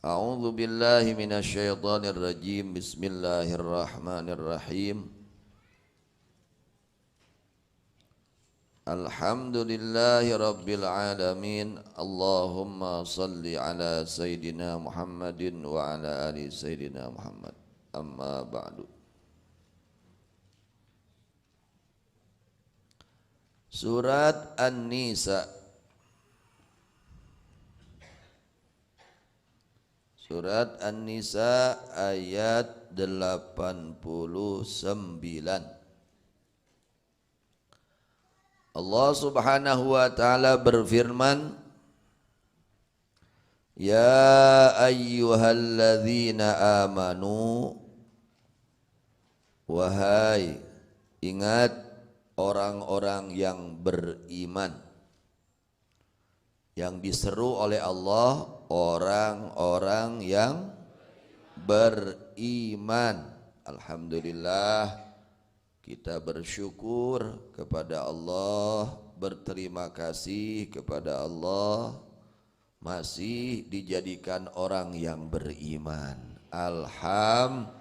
A'udzu billahi minasyaitonir rajim. Bismillahirrahmanirrahim. Alhamdulillahi rabbil alamin. Allahumma salli ala sayyidina Muhammadin wa ala ali sayyidina Muhammad. Amma ba'du. Surat An-Nisa. Surat An-Nisa ayat 89. Allah Subhanahu wa ta'ala berfirman, Ya ayyuhalladzina amanu, wahai, ingat orang-orang yang beriman. Yang diseru oleh Allah, orang-orang yang beriman. Alhamdulillah, kita bersyukur kepada Allah, berterima kasih kepada Allah masih dijadikan orang yang beriman. Alhamdulillah.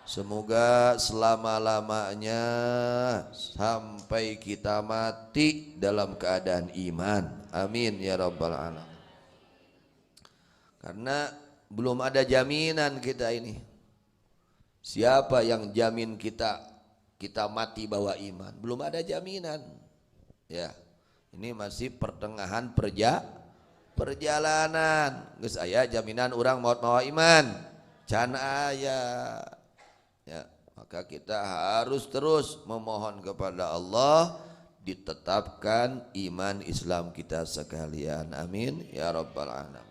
Semoga selama-lamanya sampai kita mati dalam keadaan iman. Amin ya rabbal alamin. Karena belum ada jaminan kita ini. Siapa yang jamin kita mati bawa iman? Belum ada jaminan. Ya, ini masih pertengahan perjalanan. Geus aya jaminan orang maut mawa iman. Can aya. Ya, maka kita harus terus memohon kepada Allah ditetapkan iman Islam kita sekalian. Amin ya rabbal alamin.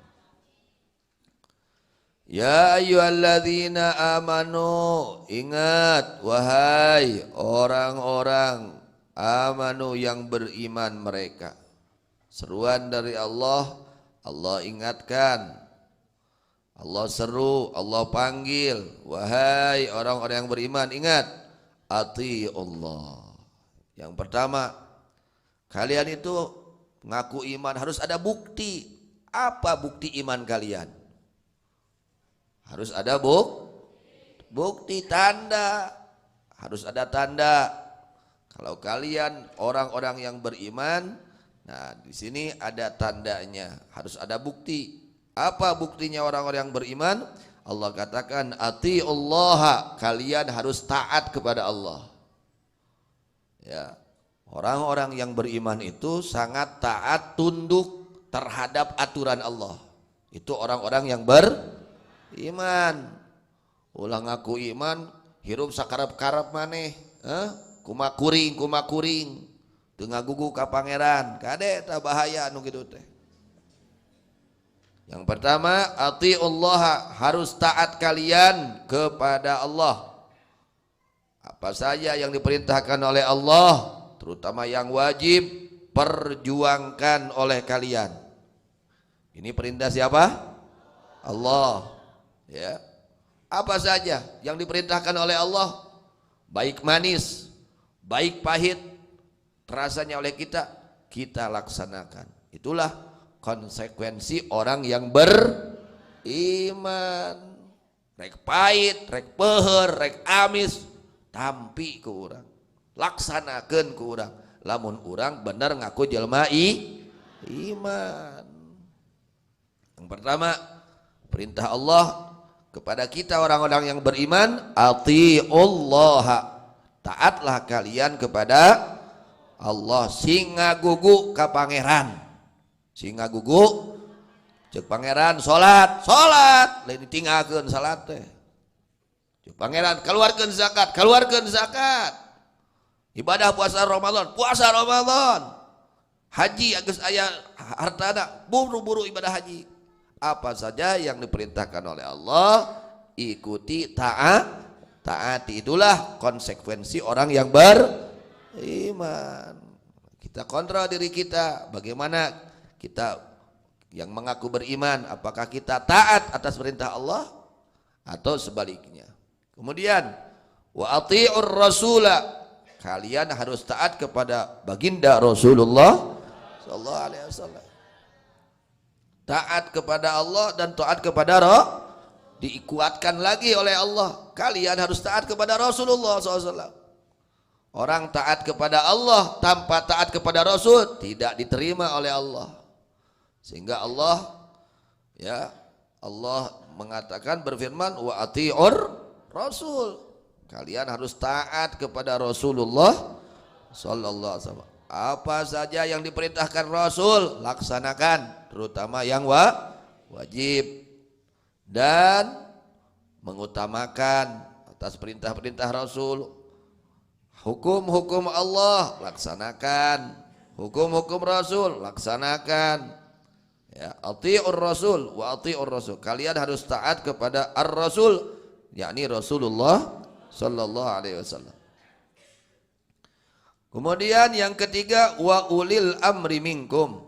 Ya ayyuhalladzina amanu, ingat wahai orang-orang amanu yang beriman mereka. Seruan dari Allah, Allah ingatkan, Allah seru, Allah panggil, wahai orang-orang yang beriman, ingat, ati Allah. Yang pertama, kalian itu ngaku iman harus ada bukti. Apa bukti iman kalian? Harus ada bukti, tanda. Harus ada tanda. Kalau kalian orang-orang yang beriman, nah di sini ada tandanya, harus ada bukti. Apa buktinya orang-orang yang beriman? Allah katakan ati Allah, kalian harus taat kepada Allah. Ya, orang-orang yang beriman itu sangat taat, tunduk terhadap aturan Allah. Itu orang-orang yang beriman. Ulang aku iman, hirup sakarep-karep maneh, kumakuring, teu ngagugu ka pangeran. Kade tah bahaya anu kitu teh. Yang pertama, atiullah, harus taat kalian kepada Allah. Apa saja yang diperintahkan oleh Allah, terutama yang wajib, perjuangkan oleh kalian. Ini perintah siapa? Allah. Ya. Apa saja yang diperintahkan oleh Allah, baik manis, baik pahit, terasanya oleh kita, kita laksanakan. Itulah konsekuensi orang yang beriman. Rek pahit, rek peuheur, rek amis, tampi ke urang, laksanakeun ke urang. Lamun urang bener ngaku jelema iman. Yang pertama, perintah Allah kepada kita orang-orang yang beriman, atiullah, taatlah kalian kepada Allah, sing ngagugu ka pangeran. Singa gugu cek pangeran salat lain ditinggalkeun salat teh. Cek pangeran keluarkeun zakat, ibadah puasa Ramadan, haji geus aya hartana, buru-buru ibadah haji. Apa saja yang diperintahkan oleh Allah ikuti, taati. Itulah konsekuensi orang yang beriman. Kita kontrol diri kita, bagaimana kita yang mengaku beriman, apakah kita taat atas perintah Allah atau sebaliknya. Kemudian wa ati'ur rasula, kalian harus taat kepada baginda Rasulullah sallallahu alaihi wasallam. taat kepada Allah dan taat kepada Roh, dikuatkan lagi oleh Allah, kalian harus taat kepada Rasulullah SAW. Orang taat kepada Allah tanpa taat kepada Rasul tidak diterima oleh Allah. Sehingga Allah, ya, Allah mengatakan, berfirman, wa ati'ur Rasul, kalian harus taat kepada Rasulullah sallallahu alaihi wasallam. Apa saja yang diperintahkan Rasul laksanakan, terutama yang wajib, dan mengutamakan atas perintah-perintah Rasul. Hukum-hukum Allah laksanakan, hukum-hukum Rasul laksanakan. Ya, ati'ur Rasul wa ati'ur Rasul, kalian harus taat kepada Ar-Rasul, yakni Rasulullah sallallahu alaihi wasallam. Kemudian yang ketiga, wa ulil amri minkum.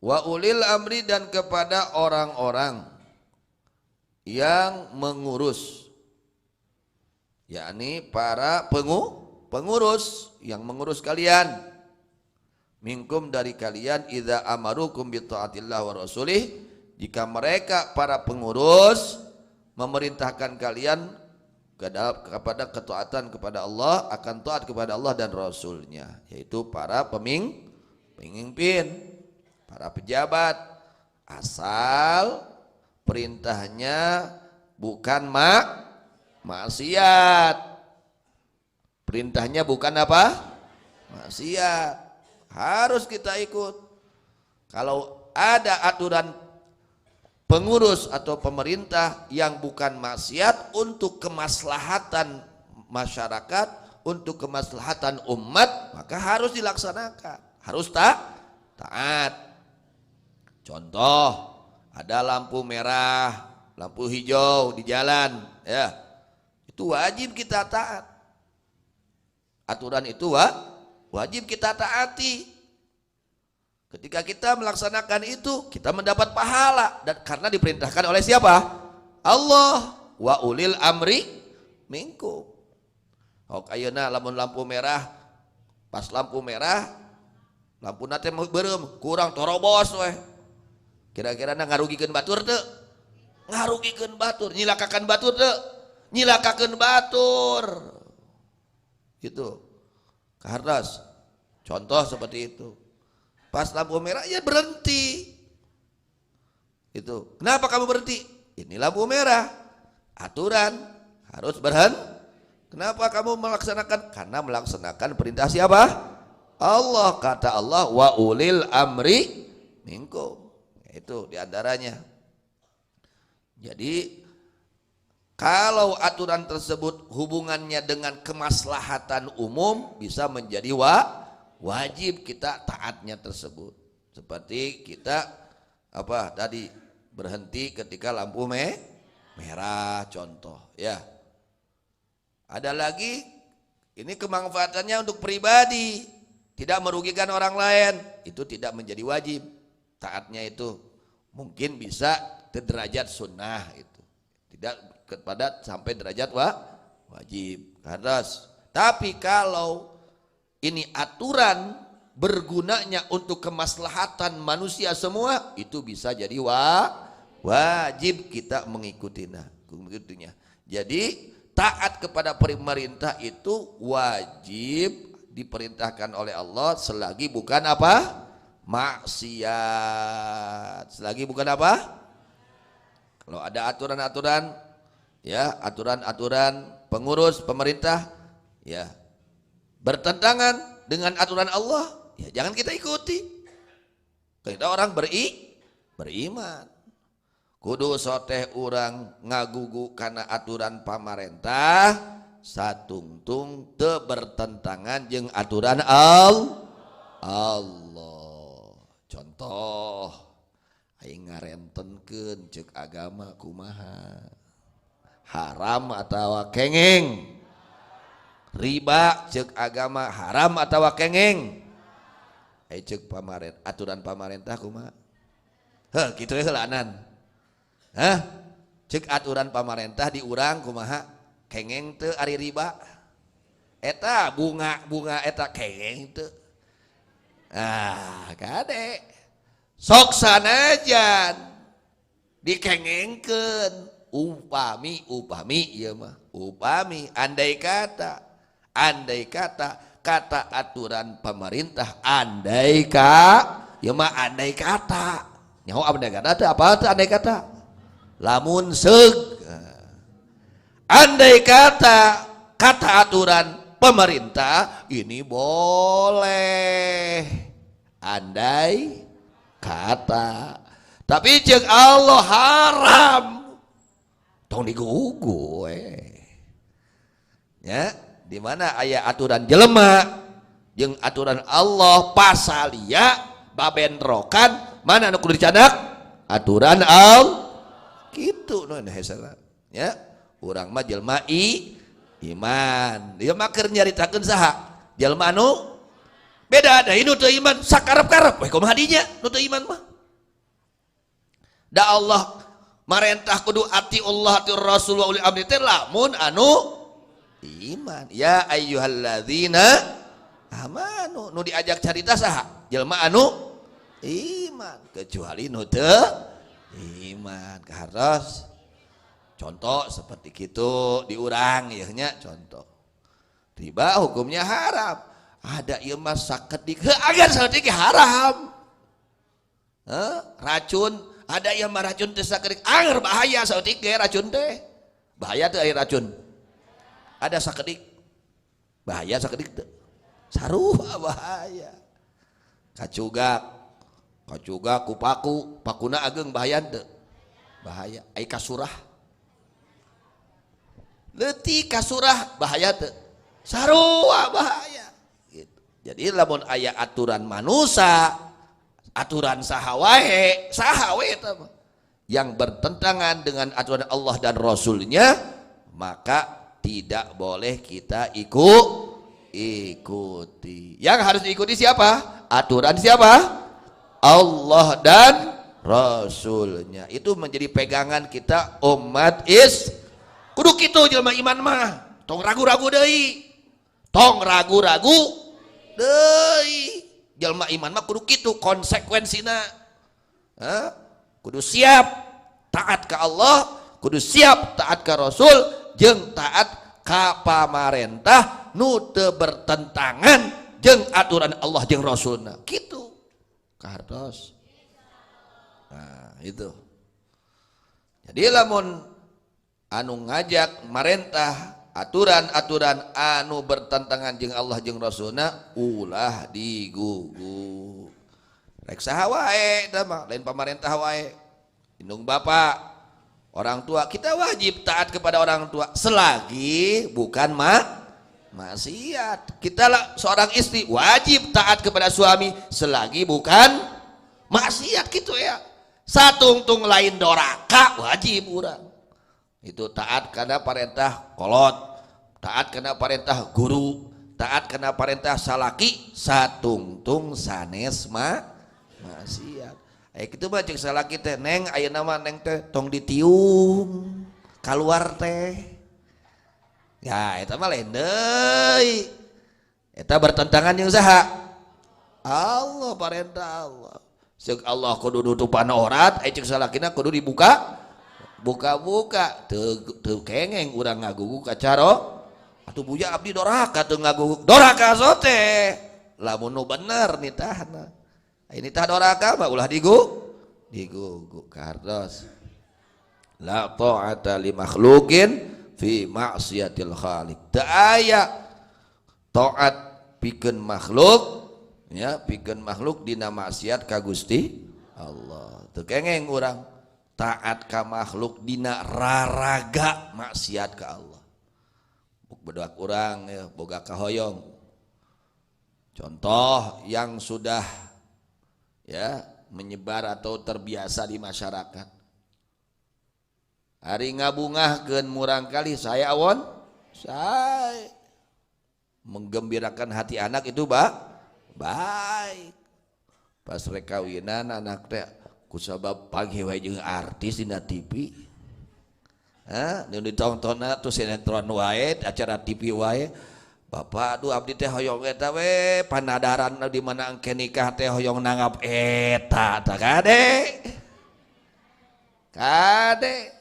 Wa ulil amri, dan kepada orang-orang yang mengurus, yakni para pengurus yang mengurus kalian, minkum, dari kalian, idza amarukum bi taatillah wa rasulih, jika mereka para pengurus memerintahkan kalian kepada ketaatan kepada Allah, akan taat kepada Allah dan Rasulnya, yaitu para pemimpin, para pejabat, asal perintahnya bukan maksiat. Perintahnya bukan apa? Maksiat. Harus kita ikut. Kalau ada aturan pengurus atau pemerintah yang bukan maksiat untuk kemaslahatan masyarakat, untuk kemaslahatan umat, maka harus dilaksanakan, harus taat. Contoh, ada lampu merah, lampu hijau di jalan, ya, itu wajib kita taat. Aturan itu wajib kita taati. Ketika kita melaksanakan itu, kita mendapat pahala, dan karena diperintahkan oleh siapa? Allah. Wa ulil amri minkum. Oh, ayeuna lamun lampu merah, pas lampu merah, lampu nate beureum, kurang torobos we. Kira-kira ngarugikeun batur teu? Ngarugikeun batur, nyilakakan batur teu? Nyilakakeun batur. Gitu. Kahardas. Contoh seperti itu. Pas lampu merah, ya berhenti. Itu. Kenapa kamu berhenti? Ini lampu merah. Aturan harus berhenti. Kenapa kamu melaksanakan? Karena melaksanakan perintah siapa? Allah. Kata Allah, wa ulil amri minkum. Itu diantaranya. Jadi kalau aturan tersebut hubungannya dengan kemaslahatan umum, bisa menjadi wajib kita taatnya tersebut. Seperti kita tadi berhenti ketika lampu merah, contoh, ya. Ada lagi, ini kemanfaatannya untuk pribadi, tidak merugikan orang lain, itu tidak menjadi wajib. Taatnya itu mungkin bisa ke derajat sunnah, itu tidak kepada sampai derajat wajib. Tapi kalau ini aturan bergunanya untuk kemaslahatan manusia semua, itu bisa jadi wajib kita mengikutinya. Jadi taat kepada pemerintah itu wajib, diperintahkan oleh Allah selagi bukan apa? Maksiat. Selagi bukan apa? Kalau ada aturan-aturan, ya, aturan-aturan pengurus pemerintah, ya, bertentangan dengan aturan Allah, ya jangan kita ikuti. Kita orang beriman. Kudu soteh urang ngagugu karena aturan pamarentah, satungtung teu bertentangan jeung aturan Allah. Contoh, aing ngarentenkeun ceuk agama kumaha? Haram atawa kengeng? Riba ceuk agama haram atawa kengeng? Ceuk aturan pamarentah kumaha? Heuh, kitu we heulanan. Ceuk aturan pamarentah di urang kumaha? Kengeng teu ari riba? Eta bunga eta kengeng teu? Kade sok sanajan dikengengkeun upami ieu mah upami andai kata kata aturan pemerintah andai ieu mah andai kata nyaho andai kata teh apa teh andai kata lamun seug andai kata aturan pemerintah ini boleh andai kata tapi jeung Allah haram tong digugu ya di mana aya aturan jelema jeung aturan Allah pasalia babentrokan mana anu kudu dicadak aturan Allah kitu nu hesana ya urang mah jelema iman dia mah keur nyaritakeun saha jelema anu beda ada nu teu iman sakarep-karep we kumaha dinya nu teu iman mah da Allah marentah kudu ati Allah ati Rasul wa ulil amri teh lamun anu iman ya ayyuhalladzina amanu nu diajak carita saha jelema anu iman kecuali nu teu iman kahartos contoh seperti kitu diurang ieu nya contoh riba hukumnya haram ada ieu mah sakedik agar sakedik haram racun ada ieu mah racun teh sakedik anger bahaya sakedik ge racun teh bahaya teh aya racun ada sakedik bahaya sakedik teh sarua bahaya kacugak ku pakuna ageng bahaya teh bahaya ai kasurah leutik kasurah bahaya teh sarua bahaya gitu. Jadi lamun aya aturan manusia aturan saha wae eta yang bertentangan dengan aturan Allah dan Rasulnya maka tidak boleh kita ikuti. Yang harus diikuti siapa? Aturan siapa? Allah dan Rasulnya. Itu menjadi pegangan kita umat kudu kitu jelema iman mah tong ragu-ragu deui jelema iman mah kudu kitu konsekuensina kudu siap taat ka Allah kudu siap taat ka Rasul jeung taat ka pamarentah nu teu bertentangan jeung aturan Allah jeung Rasulna kitu kahartos nah itu jadi lamun anu ngajak marentah aturan-aturan anu bertentangan jeung Allah jeung Rasulna ulah digugu rek saha wae tah mah lain pamarentah wae indung bapak orang tua kita wajib taat kepada orang tua selagi bukan maksiat kita seorang istri wajib taat kepada suami selagi bukan maksiat gitu ya satungtung lain doraka wajib urang itu taat karena perintah kolot taat karena perintah guru taat karena perintah salaki satungtung sanes maksiat kitu mah jeung salaki teh neng ayeuna mah neng teh tong ditiung kaluar teh ya eta mah lain deui eta bertentangan jeung saha Allah perintah Allah ceuk Allah kudu nutupan aurat ceuk salakina kudu dibuka buka-buka teu kengeng urang ngagugu ka caro atuh buja abdi doraka teu ngagugu doraka sote lamun nu bener nitahna ini tah doraka mah ulah digugu kartos la ta'ata li makhluqin fi ma'siyatil khaliq teu aya taat pikeun makhluk ya pikeun makhluk dina maksiat ka Gusti Allah teu kengeng urang taat ka makhluk dina raraga maksiat ka Allah bedak urang ya boga kahoyong contoh yang sudah ya menyebar atau terbiasa di masyarakat hari ngabungahkeun murang kali saya awon saya menggembirakan hati anak itu baik pas rek kawinan anak teh kusabab pagi wae jeung artis dina TV nu ditongtonna tuh sinetron wae acara TV wae Bapak aduh abdi teh hoyong eta we panadaran di mana engke nikah teh hoyong nanggap eta tah kade. Kade.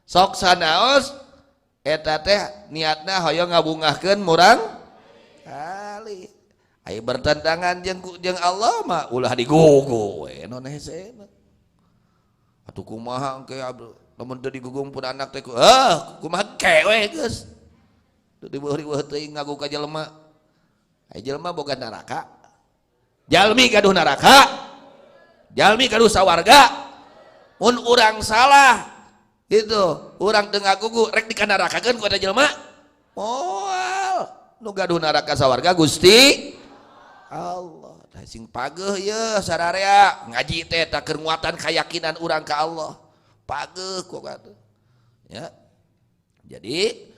Sok sanaos eta teh niatna hoyong ngabungahkeun murang kali. Ai bertentangan jeung Allah mah ulah digugu we non hesena. Atuh kumaha engke lamun teu digugung pun anak teh kumaha ke we geus. Dibeueur teuing ngagu ka jelema. Ai jelema boga neraka. Jalmi gaduh neraka. Jalmi gaduh sawarga. Mun urang salah gitu, urang teu ngagugu rek di nerakakeun ku eta jelema. Moal nu gaduh neraka sawarga Gusti Allah. Tah sing pageuh ieu sararea ngaji teh tah keur nguatan keyakinan urang ka Allah. Pageuh kok atuh. Ya. Jadi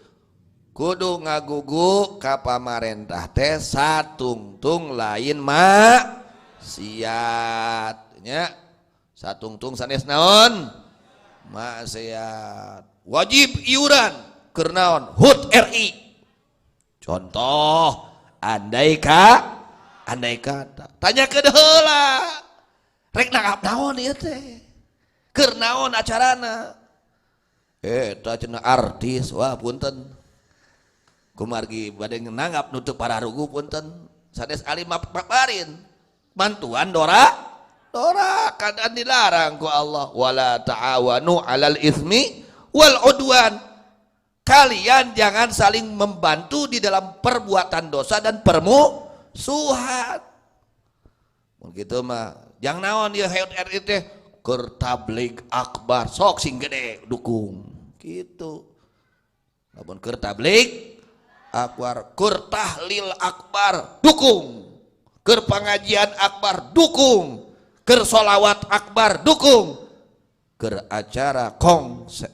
kudu ngagugu ka pamarentah teh satungtung lain maksiat nya. Satungtung sanes naon? Maksiat. Wajib iuran keur naon? HUT RI. Contoh andai kata tanyakeun heula. Rek nangap naon ieu teh? Keur naon acarana? Eta cenah artis, wah punten. Kumargi bade nanggap nutup para rugu punten sanes alim paparin bantuan dora kadang dilarang ku Allah wala ta'awanu 'alal itsmi wal 'udwan. Kalian jangan saling membantu di dalam perbuatan dosa dan permusuhan. Mun kitu mah jang naon ieu HUT teh keur tabligh akbar sok sing gede dukung kitu. Lamun keur tabligh akbar, keur tahlil akbar dukung, keur pengajian akbar dukung, keur sholawat akbar dukung, keur acara konser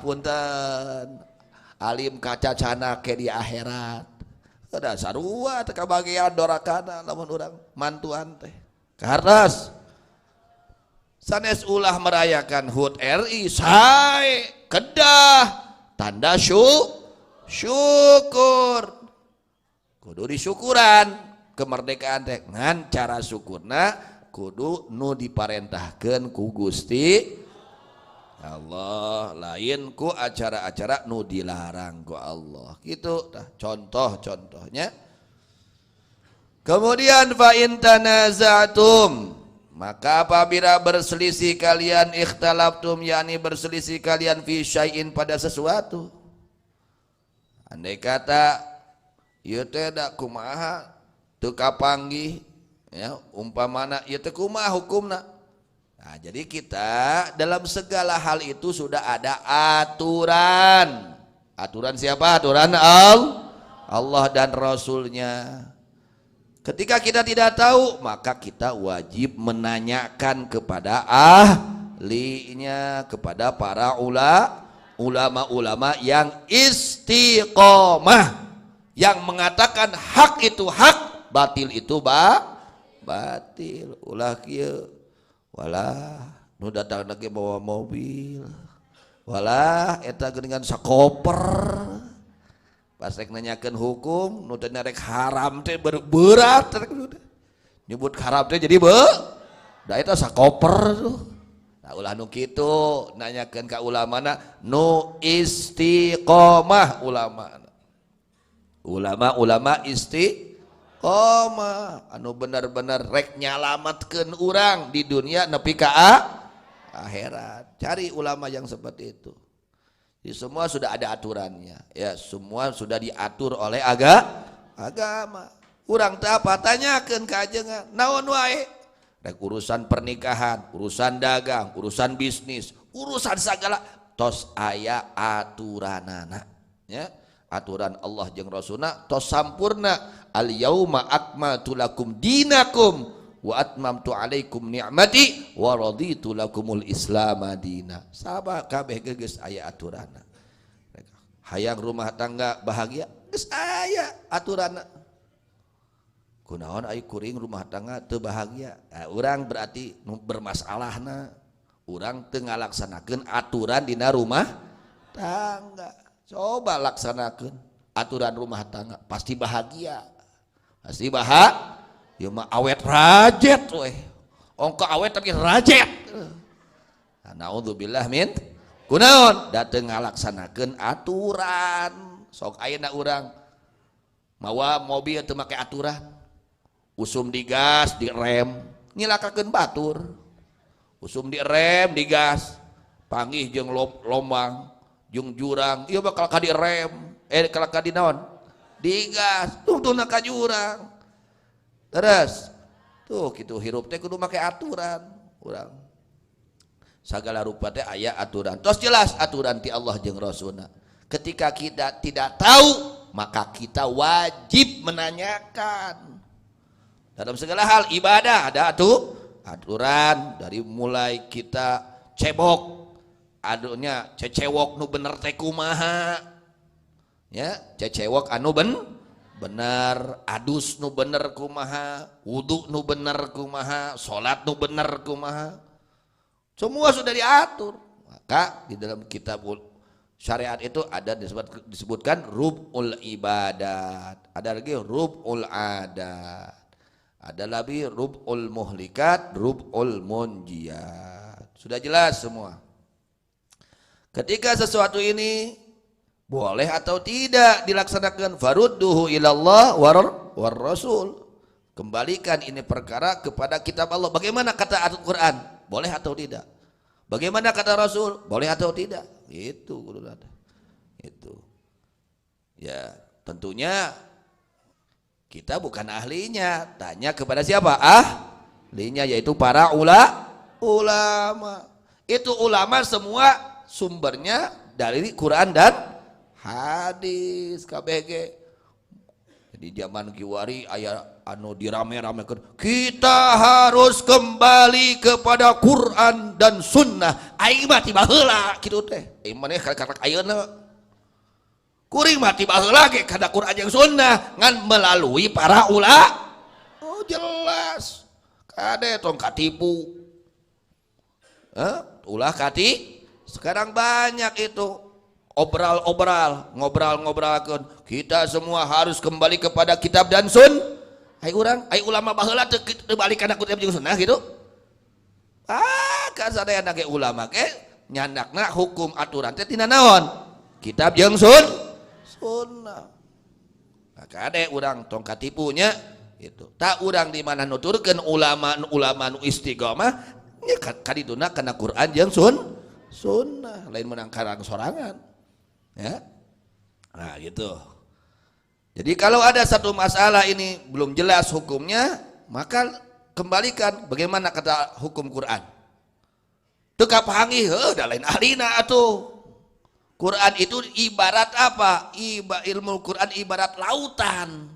punten alim kacacana ke di akhirat ada sarua teu kabagian dorakana lamun urang mantuan teh karnas sanes ulah merayakan HUT RI sae kedah tanda syukur kudu disyukuran kemerdekaan teh ngan cara syukurna kudu nu diparentahkeun ku Gusti Allah lain ku acara-acara nu dilarang ku Allah gitu tah contoh-contohnya. Kemudian fa in tanaza'tum maka apabila berselisih kalian ikhtalaftum yakni berselisih kalian fi syai'in pada sesuatu. Andai kata ieu teh da kumaha teu kapanggih ya umpamana ieu teh kumaha hukumna. Nah, jadi kita dalam segala hal itu sudah ada aturan. Aturan siapa? Aturan Allah dan Rasulnya. Ketika kita tidak tahu, maka kita wajib menanyakan kepada ahlinya, kepada para ulama-ulama yang istiqomah, yang mengatakan hak itu hak, batil itu batil. Ulah kieu, walah nu datang lagi bawa mobil, walah eta geuningan sakoper. Pas rek nanyakeun hukum nu teh rek haram teh berat nyebut haram teh jadi da eta sakoper tuh. Nah ulah nu kitu nanyakeun ka ulamana nu istiqomah ulama istiqomah anu bener-bener rek nyalametkeun urang di dunia nepi ka akhirat. Cari ulama yang seperti itu. Jadi semua sudah ada aturannya, ya semua sudah diatur oleh agama. Urang teh apa tanyakeun ka ajengan, naon wae? Rek urusan pernikahan, urusan dagang, urusan bisnis, urusan segala tos aya aturanana, ya. Aturan Allah jeung Rasulna tos sampurna. Al yauma akmaltu lakum dinakum wa atmamtu alaikum ni'mati wa raditu lakumul islam madina. Sabah kabeh geus aya aturanna. Hayang rumah tangga bahagia geus aya aturanna. Kunaon aya kuring rumah tangga teu bahagia? Urang berarti bermasalahna. Urang teu ngalaksanakeun aturan dina rumah tangga. Coba laksanakan aturan rumah tangga, pasti bahagia. Pasti bahagia. Ya mah awet rajet weh. Ongko awet tapi rajet. Naudzubillah min kunaon dateng ngalaksanakeun aturan. Sok ayeuna urang mawa mobil teu make aturan. Usum di gas, di rem, nyilakakeun batur. Usum di rem, di gas. Panggih jeung lombang, jeung jurang, ieu bakal ka di rem, kalau ka di naon? Di gas, tungtuna ka jurang. Terus tuh kitu hirup teh kudu make aturan urang. Sagala rupa teh aya aturan. Tos jelas aturan ti Allah jeung Rasulna. Ketika kita tidak tahu, maka kita wajib menanyakan. Dalam segala hal ibadah ada aturan dari mulai kita cebok, adunya cecewok nu bener teh kumaha. Ya, cecewok anu bener, adus nu bener kumaha, wudu nu bener kumaha, salat nu bener kumaha. Semua sudah diatur. Maka di dalam kitab syariat itu ada disebutkan rub'ul ibadat, ada lagi rub'ul adat, ada lagi rub'ul muhlikat, rub'ul munjiyat. Sudah jelas semua. Ketika sesuatu ini boleh atau tidak dilaksanakan, farudduhu ilallah war rasul. Kembalikan ini perkara kepada kitab Allah. Bagaimana kata Al-Quran? Boleh atau tidak? Bagaimana kata Rasul? Boleh atau tidak? Itu itu. Ya, tentunya kita bukan ahlinya, tanya kepada siapa? Ahlinya, yaitu para ulama. Itu ulama semua sumbernya dari Quran dan hadis KBG. Di zaman kiwari aya anu dirame-ramekeun, kita harus kembali kepada Quran dan sunnah. Aing mah tiba heula kitu teh. Aing maneh karak ayeuna. Kuring mah tiba heula ge kana Quran jeung sunnah ngan melalui para ulama. Oh jelas. Kade tong katipu. Ulah kati. Sekarang banyak itu ngobrol-ngobrolkeun. Kita semua harus kembali kepada kitab dan ai ulama baheula teu balik kana kitab jeung sunnah gitu. Kan sadayana ge ulama ge nyandakna hukum aturan teh tina naon? Kitab jeung sunnah. Maka ade urang tong katipunya itu. Tak urang di mana nuturkeun ulama nu istiqomah nya kadituna kana Quran jeung sunnah, lain menang karang sorangan. Ya. Nah, gitu. Jadi kalau ada satu masalah ini belum jelas hukumnya, maka kembalikan bagaimana kata hukum Quran. Teu kapanggih, da lain ahlina atuh. Quran itu ibarat apa? Ilmu Quran ibarat lautan.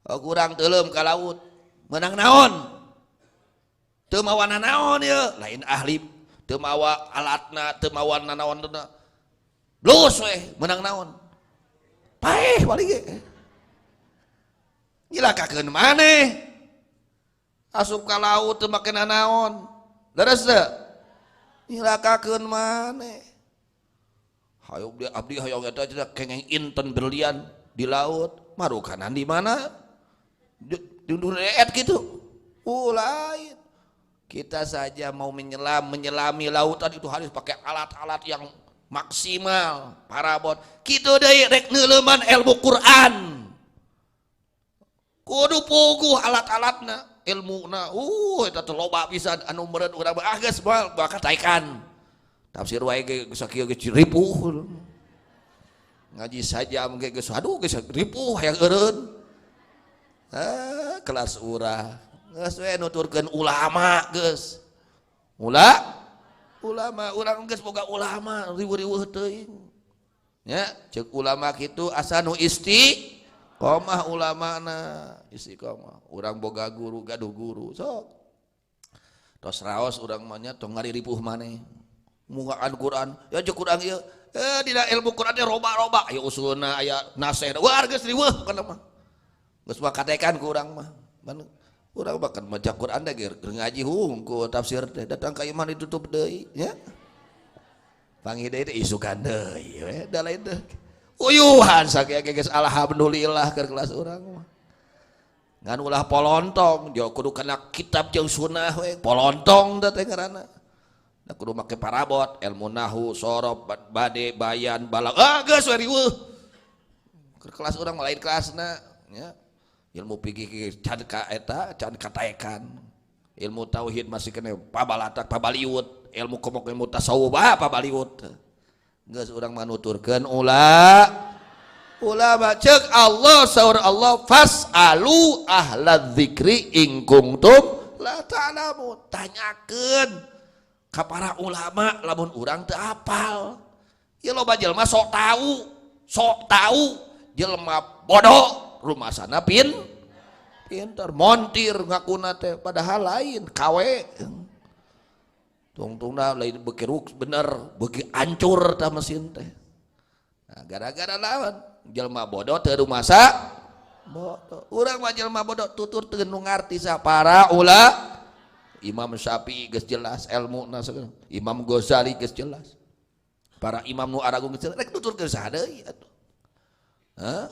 Kurang teuleum ka laut, menang naon? Teu mawa nanaon ye, lain ahli, teu mawa alatna, teu mawa nanaon-na. Blus weh, menang naon? Paeh balik ge. Nyilakakeun maneh. Asup ka laut teu make nanaon. Leres teu? Nyilakakeun maneh. Hayo abdi hayang eta kengeng inten berlian di laut, marukanan di mana? Dundur eet gitu. Lain. Kita saja mau menyelami lautan itu harus pakai alat-alat yang maksimal, parabot. Kitu deui rek neuleuman ilmu Quran. Kudu puguh alat-alatna, ilmuna. Eta teh loba pisan anu meureun urang geus moal bakataikan. Tafsir wae ge geus kieu ge ripuh. Ngaji saja ge geus geus ripuh hayang eureun. Kelas urang. Geus we nuturkeun ulama geus. Ulama urang geus boga ulama riweuh-riweuh teuing. Ya, ceuk ulama kitu asa nu istiqomah ulamana, istiqomah. Urang boga guru, gaduh guru. Sok. Tos raos urang mah nya tong ngariripuh maneh. Mugaan Quran, ya jeung Quran ieu. Dina ilmu Quran teh roba-roba, aya usulna, aya nasihat. Wah, geus riweuh kana mah. Geus makatekan ku urang mah. Urang bahkan maca Quran da ge ngaji hungkul tafsir teh datang ka imah ditutup deui nya. Panghidayah itu isukan deui we da lain teh. Uyuhan sakieu geus alhamdulillah keur kelas urang mah. Ngan ulah polontong, jauh kudu kena kitab jeung sunnah we, polontong da teh ngaranna. Da kudu make parabot, ilmu nahwu, sorof, bade, bayan, balag. Geus we riweuh. Keur kelas urang lain kelasna nya. Ilmu fikih can ka eta, can kataekan. Ilmu tauhid masih kena pabalatak, pabaliwut. Ilmu komok ilmu tasawuf pabaliwut. Geus urang manuturkeun ulama cek Allah saur Allah fasalu ahla dzikri in kuntum la ta'lamun. Tanyakeun ka para ulama lamun urang teu apal. Ieu loba jelema sok tahu jelema bodoh rumasana pinter montir ngakuna teh padahal lain kawe. Tungtungna lain beuki bener beuki hancur tah mesin teh. Nah, gara-gara lawan jelema bodoh teu rumasa bodoh. Urang mah jelema bodoh tutur teu nu ngarti para ulama. Imam Syafi'i geus jelas ilmuna sagala. Imam Ghazali geus jelas. Para imam nu aragung geus jelas rek tuturkeun saha deui atuh. Hah?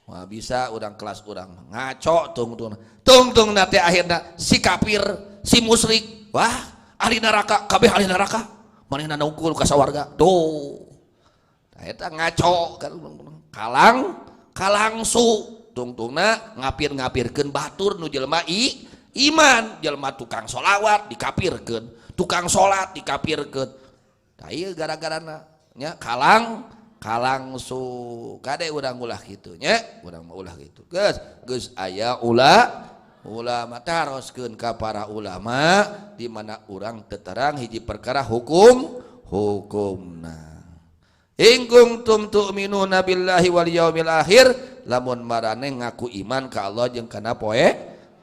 Wah bisa urang kelas urang ngaco tungtungna teh akhirna si kafir, si musyrik. Wah ahli neraka, kabeh ahli neraka. Manehna nungkul ka sawarga. Tuh. Eta ngaco kalangsu. Tungtungna ngapir-ngapirkeun batur nu jelema iman, jelema tukang sholawat dikapirkeun, tukang salat dikapirkeun. Tah ieu gara-garana nya kalangsu. Kade urang ulah kitu nya, urang mah ulah kitu. Geus aya ulama taroskeun ka para ulama di mana urang teu terang hiji perkara hukumna. In kuntum tu'minuna billahi wal yaumil akhir, lamun marane ngaku iman ka Allah jeung kana poe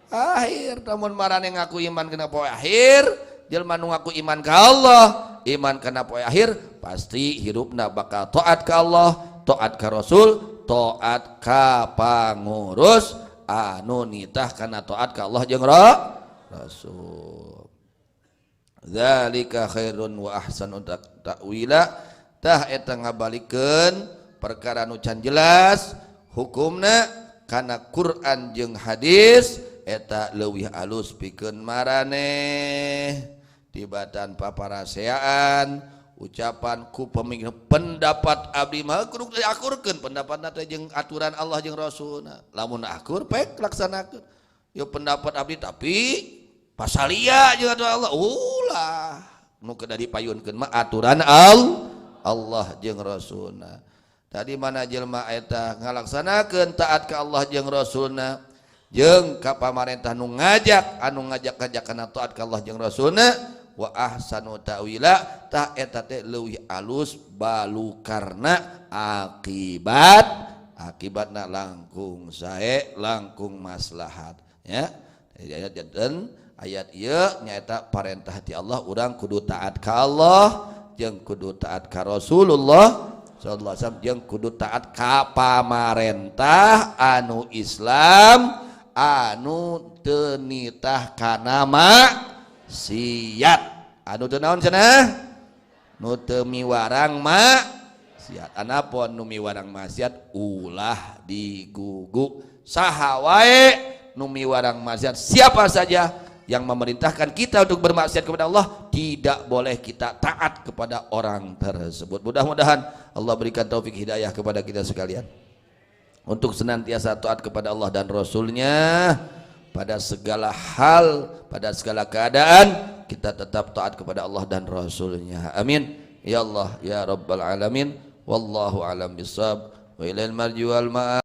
akhir. Lamun marane ngaku iman kana poe akhir, jelema nu ngaku iman ka Allah, iman kana poe akhir, pasti hirupna bakal taat ka Allah, taat ka Rasul, taat ka pangurus anu nitah kana taat ka Allah jeung Rasul. Zalika khairun wa ahsanu ta'wila. Tah eta ngabalikeun perkara nu can jelas hukumna kana Quran jeung hadis eta leuwih alus pikeun maraneh tibatan paparaseaan ucapan ku pemikiran pendapat abdi mah kudu diakurkeun pendapatna teh jeung aturan Allah jeung Rasulna. Lamun akur pek laksanakeun. Yo pendapat abdi tapi pasalia jeung aturan Allah ulah nu kedah dipayunkeun mah aturan Allah jeung Rasulna. Tadi mana jelema eta ngalaksanakeun taat ka Allah jeung Rasulna jeung ka pamarentah nu ngajak kana taat ka Allah jeung Rasulna wa ahsanu ta'wila tah eta teh leuwih alus balukarna akibatna langkung sae langkung maslahat ya. Ayat ieu nyaeta parentah ti Allah urang kudu taat ka Allah jeung kudu taat ka Rasulullah sallallahu alaihi wasallam jeung kudu taat ka pamarentah anu Islam anu teu nitah kana maksiat anu teu naon cenah nu teu miwarang maksiat. Anapun nu miwarang maksiat ulah digugu. Saha wae nu miwarang maksiat siapa saja yang memerintahkan kita untuk bermaksiat kepada Allah, tidak boleh kita taat kepada orang tersebut. Mudah-mudahan Allah berikan taufik hidayah kepada kita sekalian untuk senantiasa taat kepada Allah dan Rasulnya pada segala hal, pada segala keadaan kita tetap taat kepada Allah dan Rasulnya. Amin ya Allah ya Rabbal Alamin. Wallahu alam bisawab wa ilal marji wal ma'ab.